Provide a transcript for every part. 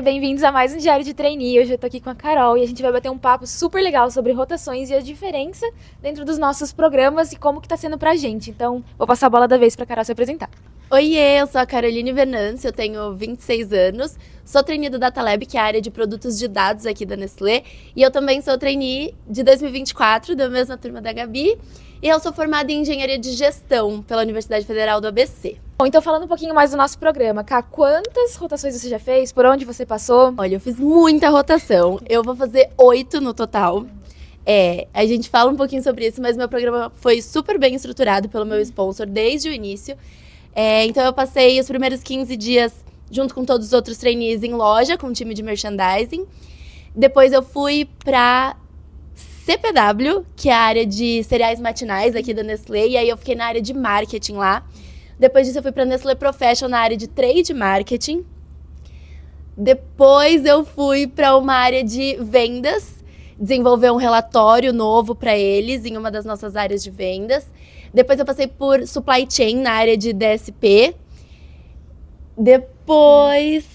Bem-vindos a mais um Diário de Trainee. Hoje eu tô aqui com a Carol e a gente vai bater um papo super legal sobre rotações e a diferença dentro dos nossos programas e como que tá sendo pra gente. Então, vou passar a bola da vez pra Carol se apresentar. Oiê, eu sou a Caroline Venâncio, eu tenho 26 anos, sou trainee do Datalab, que é a área de produtos de dados aqui da Nestlé, e eu também sou trainee de 2024, da mesma turma da Gabi, e eu sou formada em Engenharia de Gestão pela Universidade Federal do ABC. Bom, então falando um pouquinho mais do nosso programa, Cá, quantas rotações você já fez? Por onde você passou? Olha, eu fiz muita rotação, eu vou fazer 8 no total. A gente fala um pouquinho sobre isso, mas meu programa foi super bem estruturado pelo meu sponsor desde o início. Então eu passei os primeiros 15 dias junto com todos os outros trainees em loja, com o time de merchandising. Depois eu fui para CPW, que é a área de cereais matinais aqui da Nestlé, e aí eu fiquei na área de marketing lá. Depois disso eu fui para Nestlé Professional na área de trade marketing. Depois eu fui para uma área de vendas, desenvolver um relatório novo para eles em uma das nossas áreas de vendas. Depois eu passei por supply chain na área de DSP. Depois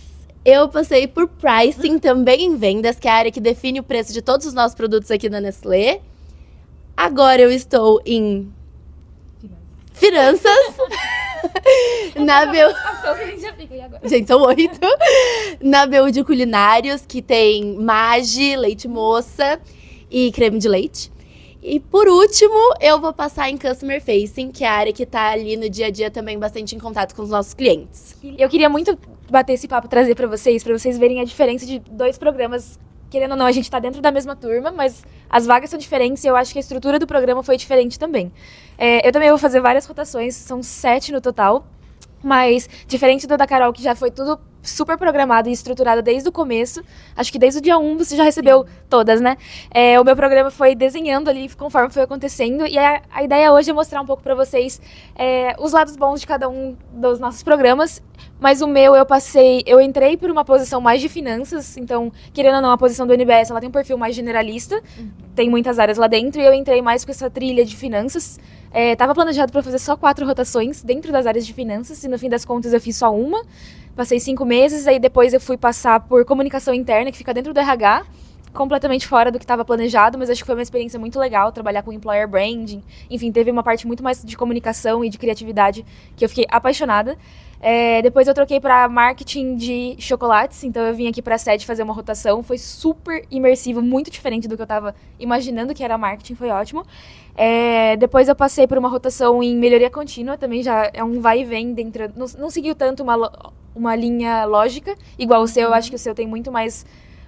eu passei por pricing também em vendas, que é a área que define o preço de todos os nossos produtos aqui da Nestlé. Agora eu estou em finanças. Na BU... Gente, são 8. Na BU de culinários, que tem Maggi, leite moça e creme de leite. E por último, eu vou passar em Customer Facing, que é a área que está ali no dia a dia também bastante em contato com os nossos clientes. Eu queria muito bater esse papo, trazer para vocês verem a diferença de dois programas. Querendo ou não, a gente tá dentro da mesma turma, mas as vagas são diferentes e eu acho que a estrutura do programa foi diferente também. Eu também vou fazer várias rotações, são 7 no total, mas diferente do da Carol, que já foi tudo super programado e estruturado desde o começo, acho que desde o dia 1 você já recebeu todas, né? O meu programa foi desenhando ali conforme foi acontecendo e a ideia hoje é mostrar um pouco para vocês os lados bons de cada um dos nossos programas, mas o meu eu entrei por uma posição mais de finanças, então, querendo ou não, a posição do NBS, ela tem um perfil mais generalista, tem muitas áreas lá dentro, e eu entrei mais com essa trilha de finanças. Tava planejado para fazer só 4 rotações dentro das áreas de finanças, e no fim das contas eu fiz só uma. Passei 5 meses, aí depois eu fui passar por comunicação interna, que fica dentro do RH, completamente fora do que estava planejado, mas acho que foi uma experiência muito legal, trabalhar com employer branding. Enfim, teve uma parte muito mais de comunicação e de criatividade que eu fiquei apaixonada. Depois eu troquei para marketing de chocolates, então eu vim aqui para a sede fazer uma rotação. Foi super imersivo, muito diferente do que eu estava imaginando que era marketing, foi ótimo. Depois eu passei por uma rotação em melhoria contínua, também já é um vai e vem dentro, não seguiu tanto uma linha lógica, igual o seu. Eu acho que o seu tem muito mais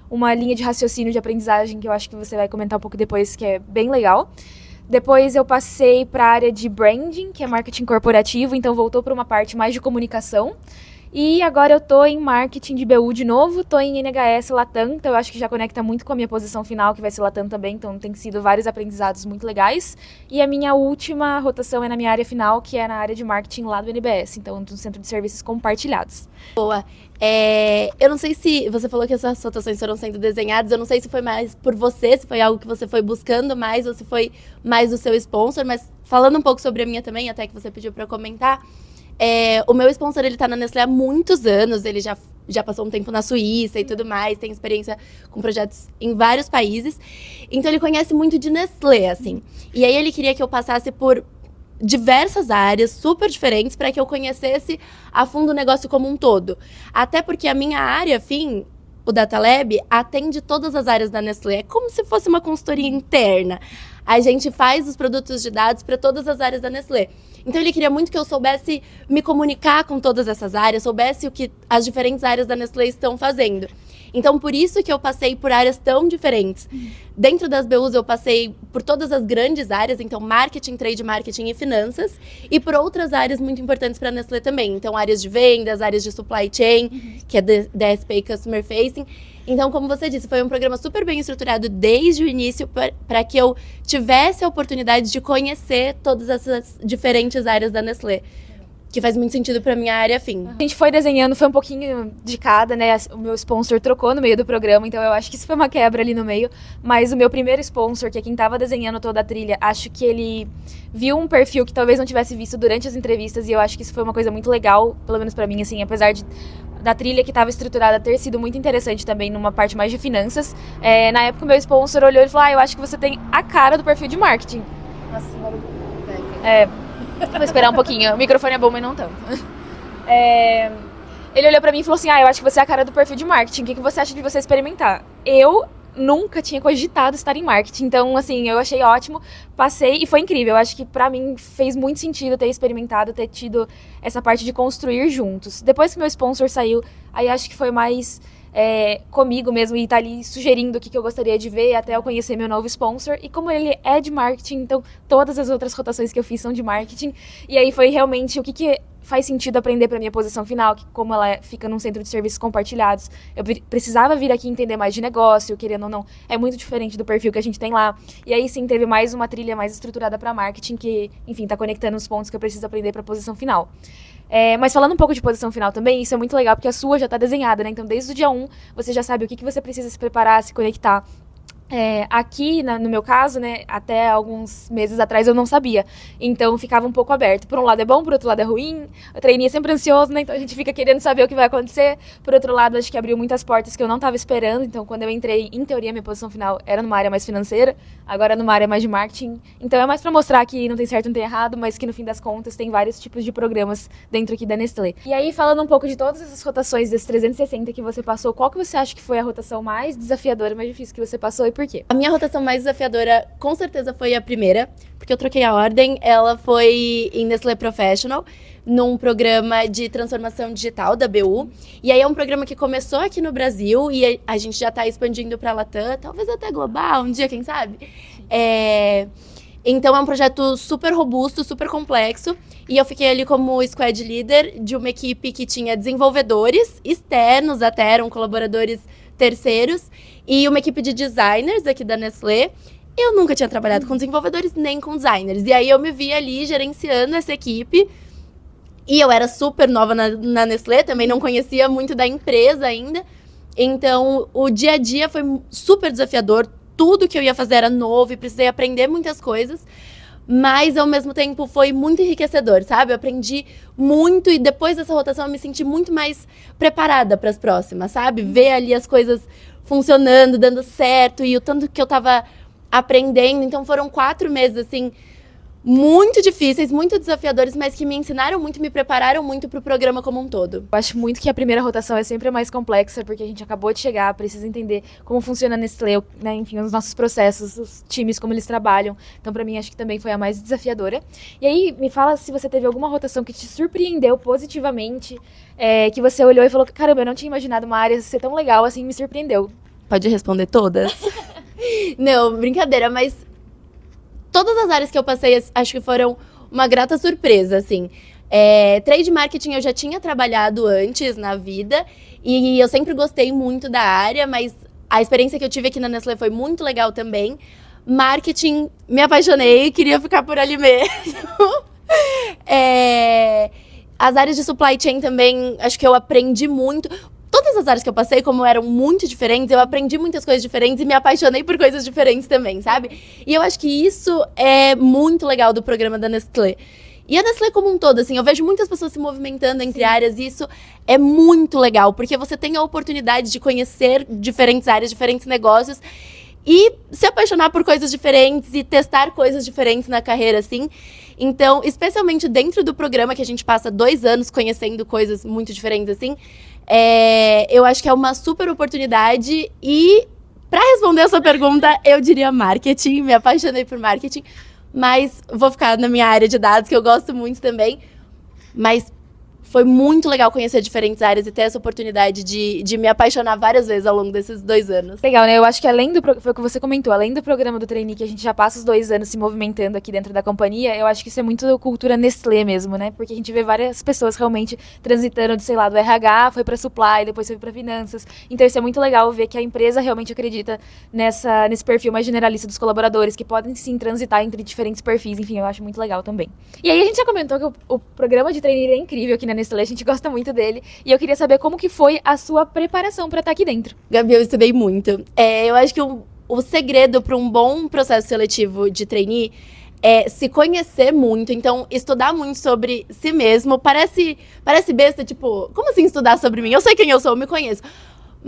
uma linha de raciocínio, de aprendizagem, que eu acho que você vai comentar um pouco depois, que é bem legal. Depois eu passei para a área de branding, que é marketing corporativo, então voltou para uma parte mais de comunicação. E agora eu tô em marketing de BU de novo, tô em NHS Latam, então eu acho que já conecta muito com a minha posição final, que vai ser Latam também, então tem sido vários aprendizados muito legais. E a minha última rotação é na minha área final, que é na área de marketing lá do NBS, então do Centro de Serviços Compartilhados. Boa. Eu não sei se você falou que essas rotações foram sendo desenhadas, eu não sei se foi mais por você, se foi algo que você foi buscando mais ou se foi mais do seu sponsor, mas falando um pouco sobre a minha também, até que você pediu para eu comentar, o meu sponsor, ele tá na Nestlé há muitos anos, ele já passou um tempo na Suíça e tudo mais, tem experiência com projetos em vários países, então ele conhece muito de Nestlé, assim. E aí ele queria que eu passasse por diversas áreas super diferentes para que eu conhecesse a fundo o negócio como um todo. Até porque a minha área, o Datalab, atende todas as áreas da Nestlé. É como se fosse uma consultoria interna. A gente faz os produtos de dados para todas as áreas da Nestlé. Então ele queria muito que eu soubesse me comunicar com todas essas áreas, soubesse o que as diferentes áreas da Nestlé estão fazendo. Então, por isso que eu passei por áreas tão diferentes. Dentro das BUs, eu passei por todas as grandes áreas, então marketing, trade marketing e finanças, e por outras áreas muito importantes para a Nestlé também. Então, áreas de vendas, áreas de supply chain, que é DSP e Customer Facing. Então, como você disse, foi um programa super bem estruturado desde o início para que eu tivesse a oportunidade de conhecer todas essas diferentes áreas da Nestlé. Que faz muito sentido pra minha área afim. A gente foi desenhando, foi um pouquinho de cada, né? O meu sponsor trocou no meio do programa, então eu acho que isso foi uma quebra ali no meio. Mas o meu primeiro sponsor, que é quem tava desenhando toda a trilha, acho que ele viu um perfil que talvez não tivesse visto durante as entrevistas, e eu acho que isso foi uma coisa muito legal, pelo menos pra mim, assim, apesar de da trilha que estava estruturada ter sido muito interessante também numa parte mais de finanças. Na época, o meu sponsor olhou e falou, eu acho que você tem a cara do perfil de marketing. Nossa, esse barulho. Vou esperar um pouquinho. O microfone é bom, mas não tanto. Ele olhou pra mim e falou assim, eu acho que você é a cara do perfil de marketing. O que você acha de você experimentar? Eu nunca tinha cogitado estar em marketing. Então, assim, eu achei ótimo, passei e foi incrível. Eu acho que pra mim fez muito sentido ter experimentado, ter tido essa parte de construir juntos. Depois que meu sponsor saiu, aí acho que foi mais comigo mesmo e tá ali sugerindo o que eu gostaria de ver até eu conhecer meu novo sponsor. E como ele é de marketing, então todas as outras rotações que eu fiz são de marketing. E aí foi realmente o que faz sentido aprender para minha posição final, que como ela fica num centro de serviços compartilhados, eu precisava vir aqui entender mais de negócio, querendo ou não, é muito diferente do perfil que a gente tem lá. E aí sim, teve mais uma trilha mais estruturada para marketing, que, enfim, tá conectando os pontos que eu preciso aprender para a posição final. Mas falando um pouco de posição final também, isso é muito legal, porque a sua já está desenhada, né? Então, desde o dia 1, você já sabe o que você precisa se preparar, se conectar. Aqui, no meu caso, né, até alguns meses atrás eu não sabia, então ficava um pouco aberto. Por um lado é bom, por outro lado é ruim, o trainee é sempre ansioso, né, então a gente fica querendo saber o que vai acontecer. Por outro lado, acho que abriu muitas portas que eu não estava esperando, então quando eu entrei, em teoria, minha posição final era numa área mais financeira, agora numa área mais de marketing, então é mais para mostrar que não tem certo e não tem errado, mas que no fim das contas tem vários tipos de programas dentro aqui da Nestlé. E aí, falando um pouco de todas essas rotações desses 360 que você passou, qual que você acha que foi a rotação mais desafiadora, mais difícil que você passou e por quê? A minha rotação mais desafiadora, com certeza, foi a primeira, porque eu troquei a ordem. Ela foi em Nestlé Professional, num programa de transformação digital da BU. E aí é um programa que começou aqui no Brasil e a gente já está expandindo para a Latam, talvez até global, um dia, quem sabe? Então é um projeto super robusto, super complexo. E eu fiquei ali como squad leader de uma equipe que tinha desenvolvedores externos, até eram colaboradores terceiros, e uma equipe de designers aqui da Nestlé. Eu nunca tinha trabalhado com desenvolvedores nem com designers. E aí eu me vi ali gerenciando essa equipe. E eu era super nova na Nestlé, também não conhecia muito da empresa ainda. Então o dia a dia foi super desafiador. Tudo que eu ia fazer era novo e precisei aprender muitas coisas. Mas, ao mesmo tempo, foi muito enriquecedor, sabe? Eu aprendi muito e depois dessa rotação eu me senti muito mais preparada para as próximas, sabe? Ver ali as coisas funcionando, dando certo e o tanto que eu tava aprendendo. Então, foram 4 meses, assim, muito difíceis, muito desafiadores, mas que me ensinaram muito, me prepararam muito para o programa como um todo. Eu acho muito que a primeira rotação é sempre a mais complexa, porque a gente acabou de chegar, precisa entender como funciona a Nestlé, né, enfim, os nossos processos, os times, como eles trabalham. Então, para mim, acho que também foi a mais desafiadora. E aí, me fala se você teve alguma rotação que te surpreendeu positivamente, que você olhou e falou, caramba, eu não tinha imaginado uma área ser tão legal, assim, me surpreendeu. Pode responder todas? Não, brincadeira, mas todas as áreas que eu passei, acho que foram uma grata surpresa, assim. Trade marketing eu já tinha trabalhado antes na vida e eu sempre gostei muito da área, mas a experiência que eu tive aqui na Nestlé foi muito legal também. Marketing, me apaixonei, queria ficar por ali mesmo. As áreas de supply chain também, acho que eu aprendi muito. Todas as áreas que eu passei, como eram muito diferentes, eu aprendi muitas coisas diferentes e me apaixonei por coisas diferentes também, sabe? E eu acho que isso é muito legal do programa da Nestlé. E a Nestlé como um todo, assim, eu vejo muitas pessoas se movimentando entre áreas e isso é muito legal, porque você tem a oportunidade de conhecer diferentes áreas, diferentes negócios e se apaixonar por coisas diferentes e testar coisas diferentes na carreira, assim. Então, especialmente dentro do programa, que a gente passa 2 anos conhecendo coisas muito diferentes, assim, eu acho que é uma super oportunidade e, para responder a sua pergunta, eu diria marketing, me apaixonei por marketing, mas vou ficar na minha área de dados, que eu gosto muito também, mas foi muito legal conhecer diferentes áreas e ter essa oportunidade de me apaixonar várias vezes ao longo desses 2 anos. Legal, né? Eu acho que foi o que você comentou, além do programa do trainee, que a gente já passa os 2 anos se movimentando aqui dentro da companhia, eu acho que isso é muito cultura Nestlé mesmo, né? Porque a gente vê várias pessoas realmente transitando de, sei lá, do RH, foi pra supply, depois foi pra finanças. Então isso é muito legal ver que a empresa realmente acredita nesse perfil mais generalista dos colaboradores, que podem sim transitar entre diferentes perfis. Enfim, eu acho muito legal também. E aí a gente já comentou que o programa de trainee é incrível aqui na Nestlé, a gente gosta muito dele, e eu queria saber como que foi a sua preparação para estar aqui dentro. Gabi, eu estudei muito. Eu acho que o segredo para um bom processo seletivo de trainee se conhecer muito, então estudar muito sobre si mesmo. Parece besta, tipo, como assim estudar sobre mim? Eu sei quem eu sou, eu me conheço.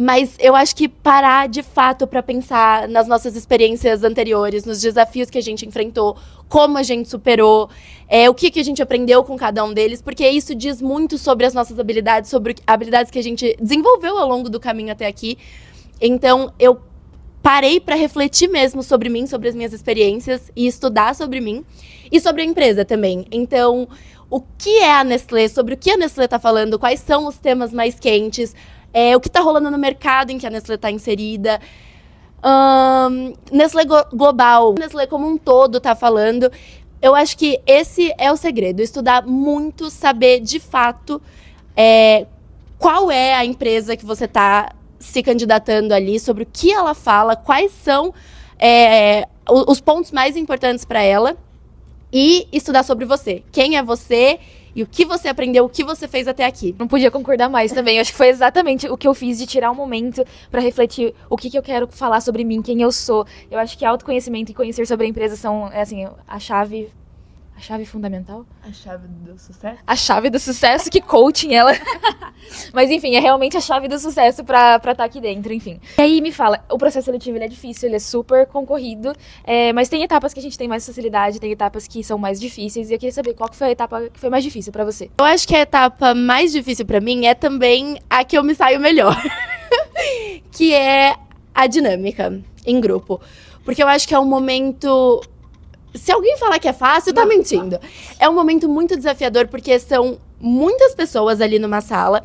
Mas eu acho que parar de fato para pensar nas nossas experiências anteriores, nos desafios que a gente enfrentou, como a gente superou, o que a gente aprendeu com cada um deles, porque isso diz muito sobre as nossas habilidades, sobre habilidades que a gente desenvolveu ao longo do caminho até aqui. Então, eu parei para refletir mesmo sobre mim, sobre as minhas experiências e estudar sobre mim e sobre a empresa também. Então, o que é a Nestlé, sobre o que a Nestlé está falando, quais são os temas mais quentes, o que está rolando no mercado em que a Nestlé está inserida, Nestlé Global, Nestlé como um todo está falando. Eu acho que esse é o segredo, estudar muito, saber de fato qual é a empresa que você está se candidatando ali, sobre o que ela fala, quais são os pontos mais importantes para ela, e estudar sobre você. Quem é você e o que você aprendeu, o que você fez até aqui. Não podia concordar mais também. Eu acho que foi exatamente o que eu fiz, de tirar um momento pra refletir o que eu quero falar sobre mim, quem eu sou. Eu acho que autoconhecimento e conhecer sobre a empresa são, assim, a chave fundamental. A chave do sucesso? A chave do sucesso, que coaching ela. Mas enfim, é realmente a chave do sucesso pra estar aqui dentro, enfim. E aí me fala, o processo seletivo ele é difícil, ele é super concorrido, mas tem etapas que a gente tem mais facilidade, tem etapas que são mais difíceis, e eu queria saber qual que foi a etapa que foi mais difícil pra você. Eu acho que a etapa mais difícil pra mim é também a que eu me saio melhor, que é a dinâmica em grupo. Porque eu acho que é um momento... Se alguém falar que é fácil, tá mentindo. É um momento muito desafiador, porque são muitas pessoas ali numa sala,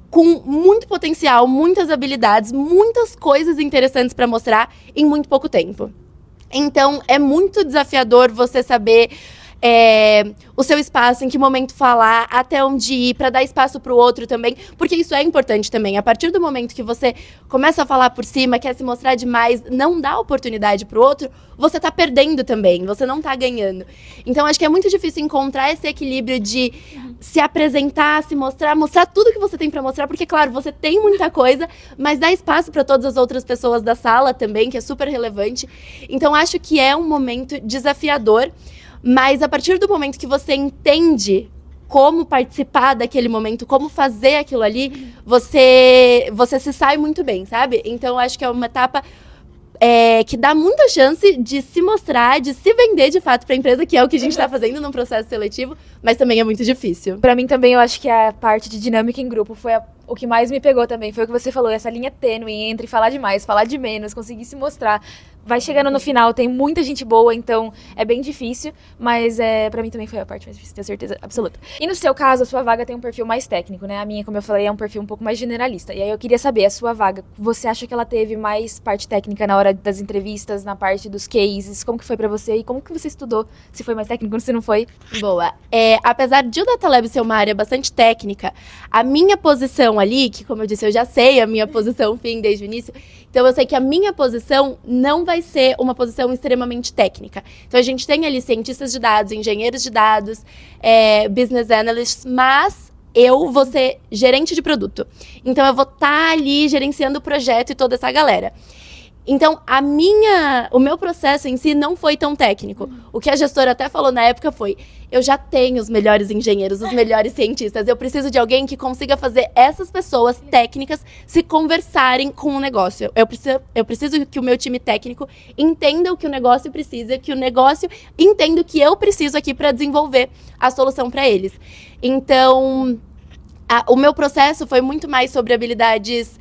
com muito potencial, muitas habilidades, muitas coisas interessantes pra mostrar em muito pouco tempo. Então, é muito desafiador você saber o seu espaço, em que momento falar, até onde ir, para dar espaço para o outro também, porque isso é importante também. A partir do momento que você começa a falar por cima, quer se mostrar demais, não dá oportunidade para o outro, você tá perdendo também, você não tá ganhando. Então, acho que é muito difícil encontrar esse equilíbrio de se apresentar, se mostrar tudo que você tem para mostrar, porque, claro, você tem muita coisa, mas dá espaço para todas as outras pessoas da sala também, que é super relevante. Então, acho que é um momento desafiador, mas a partir do momento que você entende como participar daquele momento, como fazer aquilo ali, você se sai muito bem, sabe? Então, acho que é uma etapa que dá muita chance de se mostrar, de se vender de fato para a empresa, que é o que a gente está fazendo no processo seletivo, mas também é muito difícil. Pra mim também, eu acho que a parte de dinâmica em grupo foi o que mais me pegou também. Foi o que você falou, essa linha tênue entre falar demais, falar de menos, conseguir se mostrar. Vai chegando no final, tem muita gente boa, então é bem difícil, mas pra mim também foi a parte mais difícil, tenho certeza absoluta. E no seu caso, a sua vaga tem um perfil mais técnico, né? A minha, como eu falei, é um perfil um pouco mais generalista. E aí eu queria saber, a sua vaga, você acha que ela teve mais parte técnica na hora das entrevistas, na parte dos cases? Como que foi pra você e como que você estudou? Se foi mais técnico, se não foi? Boa. Apesar de o Data Lab ser uma área bastante técnica, a minha posição ali, que como eu disse, eu já sei a minha posição fim desde o início, então eu sei que a minha posição não vai ser uma posição extremamente técnica. Então a gente tem ali cientistas de dados, engenheiros de dados, business analysts, mas eu vou ser gerente de produto. Então eu vou estar ali gerenciando o projeto e toda essa galera. Então, o meu processo em si não foi tão técnico. O que a gestora até falou na época foi: eu já tenho os melhores engenheiros, os melhores cientistas, eu preciso de alguém que consiga fazer essas pessoas técnicas se conversarem com o negócio. Eu preciso que o meu time técnico entenda o que o negócio precisa, que o negócio entenda o que eu preciso aqui para desenvolver a solução para eles. Então, o meu processo foi muito mais sobre habilidades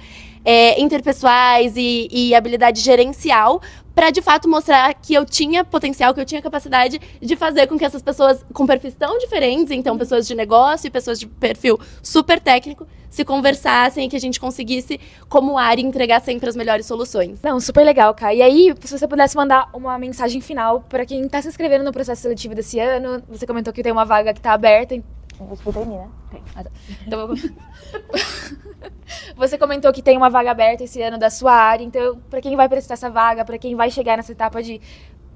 interpessoais e habilidade gerencial, para de fato mostrar que eu tinha potencial, que eu tinha capacidade de fazer com que essas pessoas com perfis tão diferentes, então pessoas de negócio e pessoas de perfil super técnico, se conversassem e que a gente conseguisse, como área, entregar sempre as melhores soluções. Não, super legal, Kai. E aí, se você pudesse mandar uma mensagem final para quem está se inscrevendo no processo seletivo desse ano, você comentou que tem uma vaga que está aberta. Você tem, né? Tem. Ah, tá. Então, você comentou que tem uma vaga aberta esse ano da sua área, então, para quem vai prestar essa vaga, para quem vai chegar nessa etapa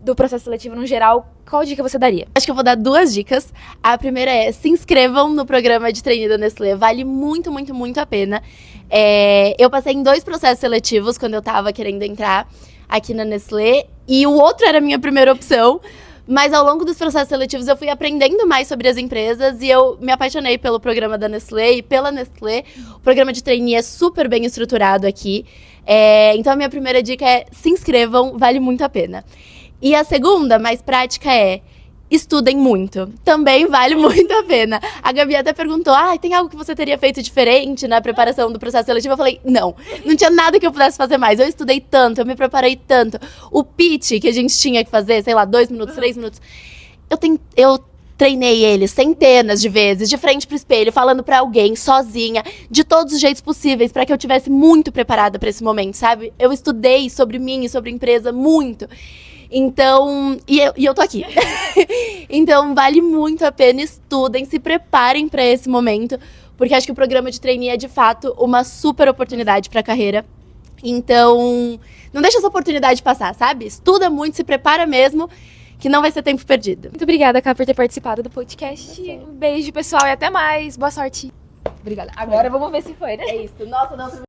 do processo seletivo no geral, qual dica você daria? Acho que eu vou dar 2 dicas. A primeira é: se inscrevam no programa de trainee da Nestlé, vale muito, muito, muito a pena. Eu passei em 2 processos seletivos quando eu estava querendo entrar aqui na Nestlé, e o outro era a minha primeira opção, Mas ao longo dos processos seletivos eu fui aprendendo mais sobre as empresas e eu me apaixonei pelo programa da Nestlé e pela Nestlé. O programa de trainee é super bem estruturado aqui. Então a minha primeira dica é se inscrevam, vale muito a pena. E a segunda, mais prática, é estudem muito. Também vale muito a pena. A Gabi até perguntou, tem algo que você teria feito diferente na preparação do processo seletivo? Eu falei, não tinha nada que eu pudesse fazer mais. Eu estudei tanto, eu me preparei tanto. O pitch que a gente tinha que fazer, sei lá, 2 minutos, 3 minutos, eu treinei ele centenas de vezes, de frente pro espelho, falando pra alguém, sozinha, de todos os jeitos possíveis, pra que eu tivesse muito preparada pra esse momento, sabe? Eu estudei sobre mim e sobre a empresa muito. Então, e eu tô aqui. Então, vale muito a pena, estudem, se preparem para esse momento, porque acho que o programa de trainee é, de fato, uma super oportunidade para a carreira. Então, não deixa essa oportunidade passar, sabe? Estuda muito, se prepara mesmo, que não vai ser tempo perdido. Muito obrigada, Ká, por ter participado do podcast. Um beijo, pessoal, e até mais. Boa sorte. Obrigada. Agora vamos ver se foi, né? É isso. Nossa, não.